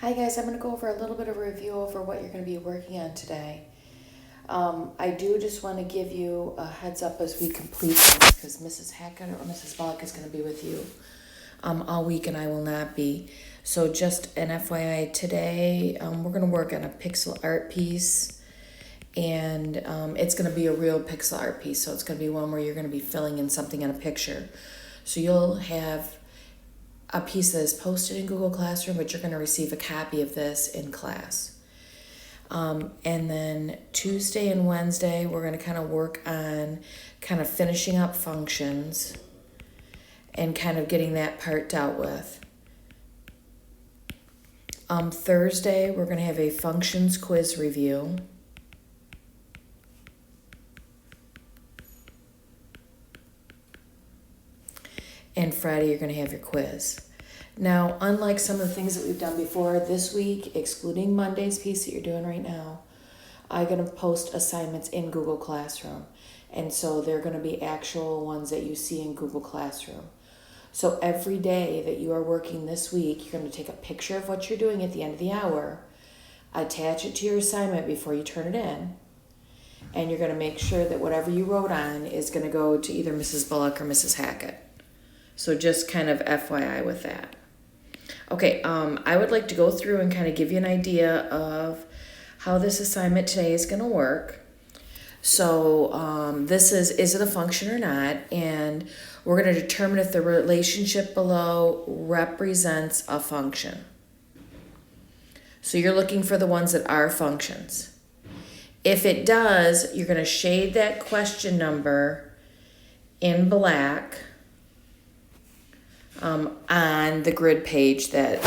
Hi guys, I'm going to go over a little bit of a review over what you're going to be working on today. I do just want to give you a heads up as we complete this because Mrs. Hackett or Mrs. Bullock is going to be with you all week and I will not be. So just an FYI, today we're going to work on a pixel art piece and it's going to be a real pixel art piece. So it's going to be one where you're going to be filling in something in a picture. So you'll have a piece that is posted in Google Classroom, but you're going to receive a copy of this in class. And then Tuesday and Wednesday, we're going to kind of work on kind of finishing up functions and kind of getting that part dealt with. Thursday, we're going to have a functions quiz review. And Friday, you're going to have your quiz. Now, unlike some of the things that we've done before, this week, excluding Monday's piece that you're doing right now, I'm going to post assignments in Google Classroom. And so they're going to be actual ones that you see in Google Classroom. So every day that you are working this week, you're going to take a picture of what you're doing at the end of the hour, attach it to your assignment before you turn it in, and you're going to make sure that whatever you wrote on is going to go to either Mrs. Bullock or Mrs. Hackett. So just kind of FYI with that. Okay, I would like to go through and kind of give you an idea of how this assignment today is going to work. So this is it a function or not? And we're going to determine if the relationship below represents a function. So you're looking for the ones that are functions. If it does, you're going to shade that question number in black on the grid page. So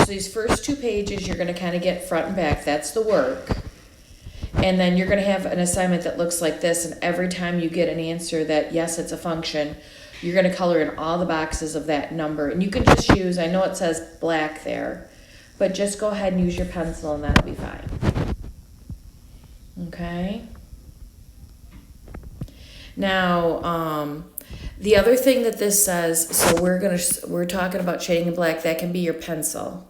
these first two pages you're going to kind of get front and back. That's the work. And then you're going to have an assignment that looks like this, and every time you get an answer that yes, it's a function, you're going to color in all the boxes of that number. And you can just use, I know it says black there, but just go ahead and use your pencil and that'll be fine. Okay? Now, the other thing that this says, so we're talking about shading in black, that can be your pencil.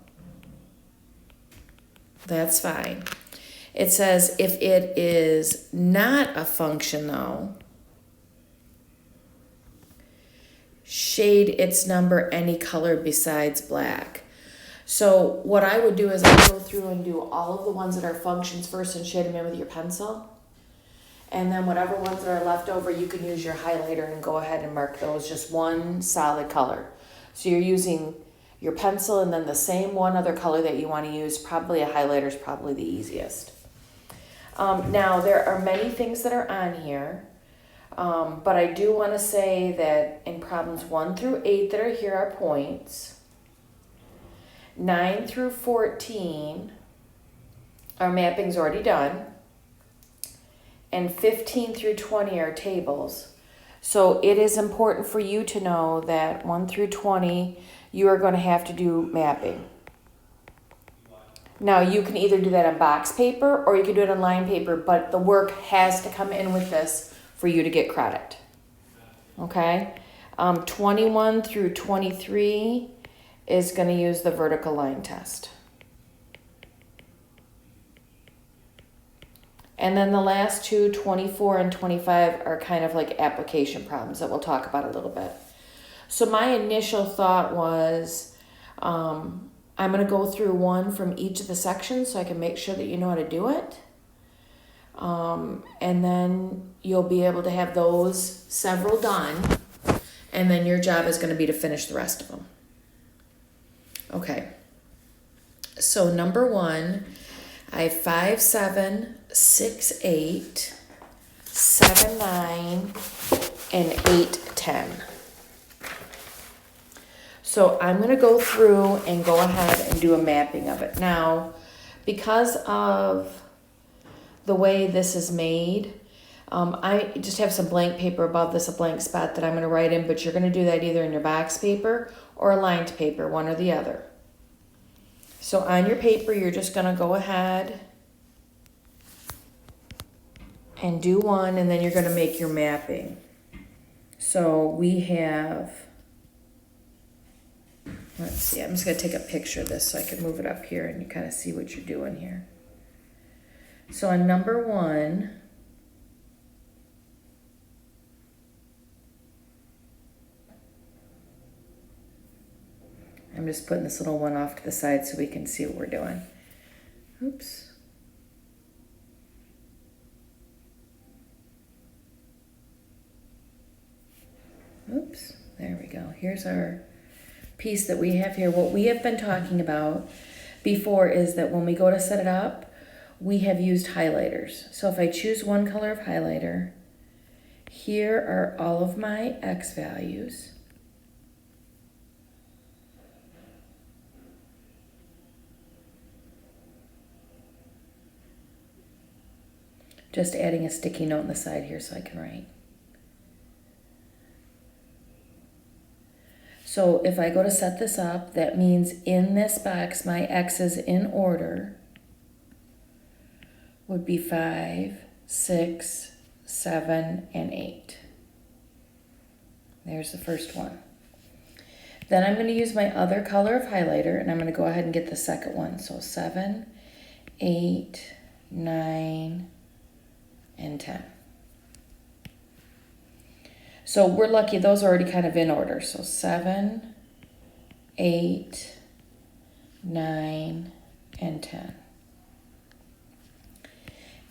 That's fine. It says if it is not a function though, shade its number any color besides black. So what I would do is I go through and do all of the ones that are functions first and shade them in with your pencil. And then whatever ones that are left over, you can use your highlighter and go ahead and mark those just one solid color. So you're using your pencil and then the same one other color that you want to use. Probably a highlighter is probably the easiest. Now, there are many things that are on here, but I do want to say that in problems 1 through 8 that are here are points. 9 through 14 our mapping's already done. And 15 through 20 are tables. So it is important for you to know that 1 through 20, you are going to have to do mapping. Now, you can either do that on box paper or you can do it on line paper, but the work has to come in with this for you to get credit. Okay? 21 through 23 is going to use the vertical line test. And then the last two, 24 and 25, are kind of like application problems that we'll talk about a little bit. So my initial thought was I'm going to go through one from each of the sections so I can make sure that you know how to do it. And then you'll be able to have those several done. And then your job is going to be to finish the rest of them. Okay. So number 1, I have 5, 7, 6, 8, 7, 9, and 8, 10. So I'm going to go through and go ahead and do a mapping of it. Now, because of the way this is made, I just have some blank paper above this, a blank spot that I'm going to write in, but you're going to do that either in your box paper or a lined paper, one or the other. So on your paper, you're just going to go ahead and do one, and then you're going to make your mapping. So we have Let's see, I'm just going to take a picture of this so I can move it up here and you kind of see what you're doing here. So on number 1, I'm just putting this little one off to the side so we can see what we're doing. Oops. Oops, there we go. Here's our piece that we have here. What we have been talking about before is that when we go to set it up, we have used highlighters. So if I choose one color of highlighter, here are all of my X values. Just adding a sticky note on the side here so I can write. So if I go to set this up, that means in this box, my X's in order would be 5, 6, 7, and 8. There's the first one. Then I'm going to use my other color of highlighter, and I'm going to go ahead and get the second one. So 7, 8, 9, and 10. So we're lucky those are already kind of in order. So 7, 8, 9, and 10.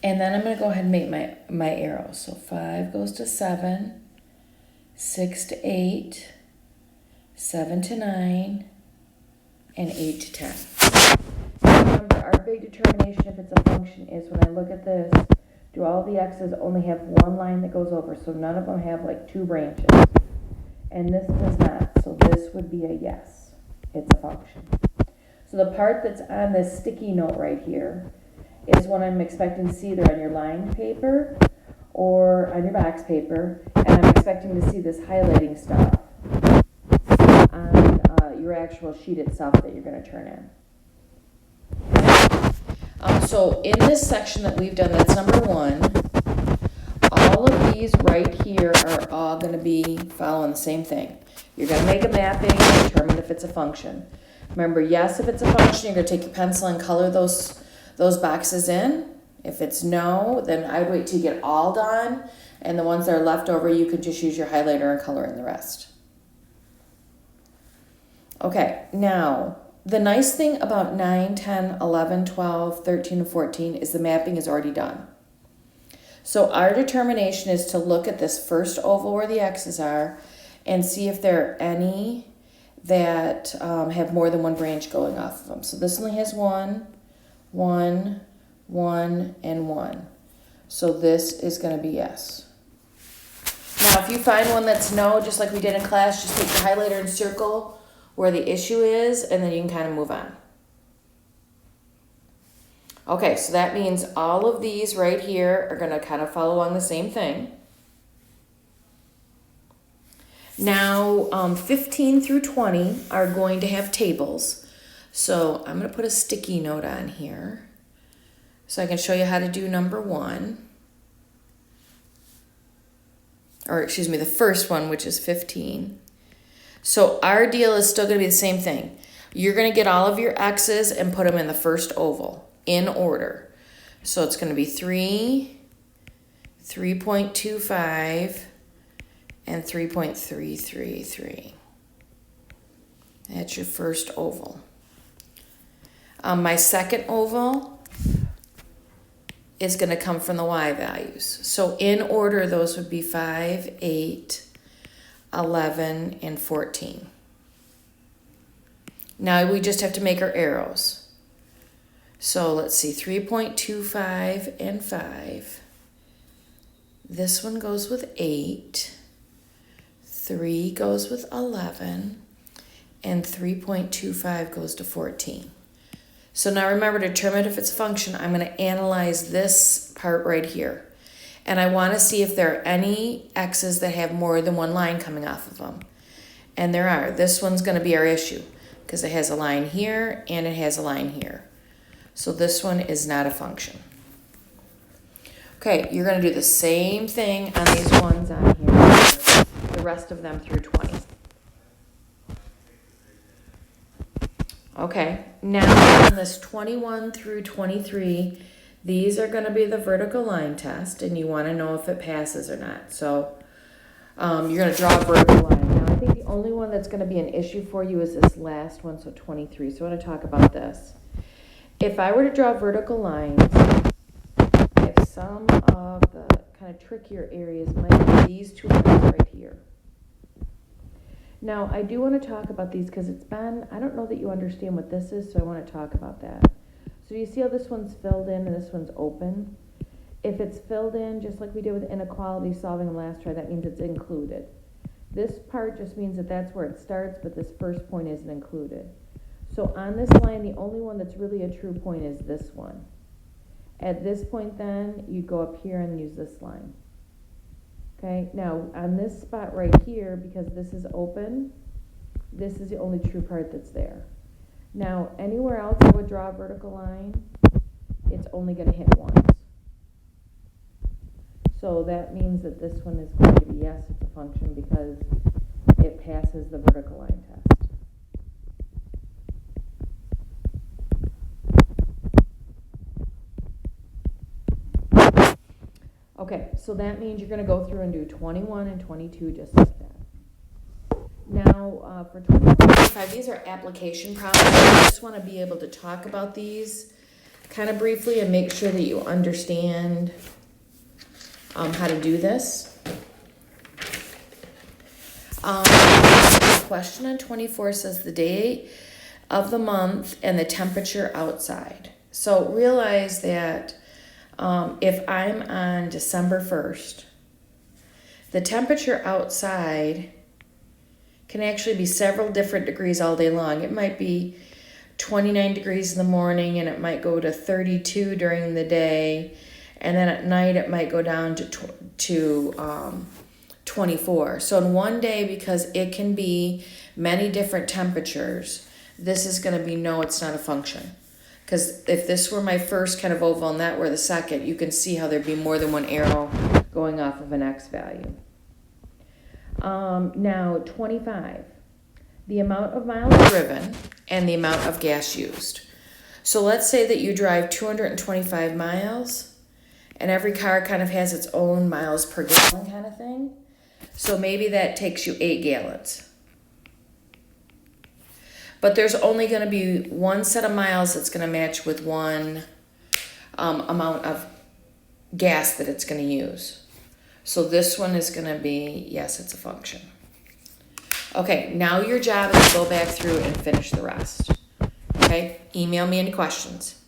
And then I'm going to go ahead and make my arrows. So 5 goes to 7, 6 to 8, 7 to 9, and 8 to 10. Remember, our big determination if it's a function is when I look at this, do all the X's only have one line that goes over? So none of them have like 2 branches. And this does not. So this would be a yes. It's a function. So the part that's on this sticky note right here is what I'm expecting to see either on your lined paper or on your box paper. And I'm expecting to see this highlighting stuff on your actual sheet itself that you're going to turn in. So in this section that we've done, that's number 1, all of these right here are all going to be following the same thing. You're going to make a mapping and determine if it's a function. Remember, yes, if it's a function, you're going to take your pencil and color those boxes in. If it's no, then I would wait till you get all done, and the ones that are left over, you could just use your highlighter and color in the rest. Okay, now, the nice thing about 9, 10, 11, 12, 13, and 14 is the mapping is already done. So our determination is to look at this first oval where the X's are and see if there are any that have more than one branch going off of them. So this only has 1, 1, 1, and 1. So this is going to be yes. Now, if you find one that's no, just like we did in class, just take your highlighter and circle where the issue is, and then you can kind of move on. Okay, so that means all of these right here are going to kind of follow along the same thing. Now, 15 through 20 are going to have tables. So I'm going to put a sticky note on here so I can show you how to do number 1. Or excuse me, the first one, which is 15. So our deal is still going to be the same thing. You're going to get all of your X's and put them in the first oval in order. So it's going to be 3, 3.25, and 3.333. That's your first oval. My second oval is going to come from the Y values. So in order, those would be 5, 8, 11, and 14. Now we just have to make our arrows. So let's see, 3.25 and 5. This one goes with 8. 3 goes with 11. And 3.25 goes to 14. So now remember, to determine if it's a function, I'm going to analyze this part right here. And I want to see if there are any X's that have more than one line coming off of them. And there are. This one's going to be our issue because it has a line here and it has a line here. So this one is not a function. Okay, you're going to do the same thing on these ones on here, the rest of them through 20. Okay, now on this 21 through 23, these are going to be the vertical line test, and you want to know if it passes or not. So you're going to draw a vertical line. Now, I think the only one that's going to be an issue for you is this last one, so 23. So I want to talk about this. If I were to draw vertical lines, if some of the kind of trickier areas might be these two lines right here. Now, I do want to talk about these because I don't know that you understand what this is, so I want to talk about that. So you see how this one's filled in and this one's open? If it's filled in, just like we did with inequality solving them last try, that means it's included. This part just means that that's where it starts, but this first point isn't included. So on this line, the only one that's really a true point is this one. At this point then, you go up here and use this line. Okay, now on this spot right here, because this is open, this is the only true part that's there. Now, anywhere else I would draw a vertical line, it's only going to hit once. So that means that this one is going to be yes, it's a function because it passes the vertical line test. Okay, so that means you're going to go through and do 21 and 22 just like that. Now, for 21 and 25, these are application problems. I just want to be able to talk about these kind of briefly and make sure that you understand how to do this. The question on 24 says the day of the month and the temperature outside. So realize that if I'm on December 1st, the temperature outside can actually be several different degrees all day long. It might be 29 degrees in the morning and it might go to 32 during the day. And then at night it might go down to 24. So in one day, because it can be many different temperatures, this is going to be no, it's not a function. Because if this were my first kind of oval and that were the second, you can see how there'd be more than one arrow going off of an x value. Now 25, the amount of miles driven and the amount of gas used. So let's say that you drive 225 miles. And every car kind of has its own miles per gallon kind of thing. So maybe that takes you 8 gallons. But there's only going to be one set of miles that's going to match with one amount of gas that it's going to use. So this one is going to be, yes, it's a function. Okay, now your job is to go back through and finish the rest. Okay, email me any questions.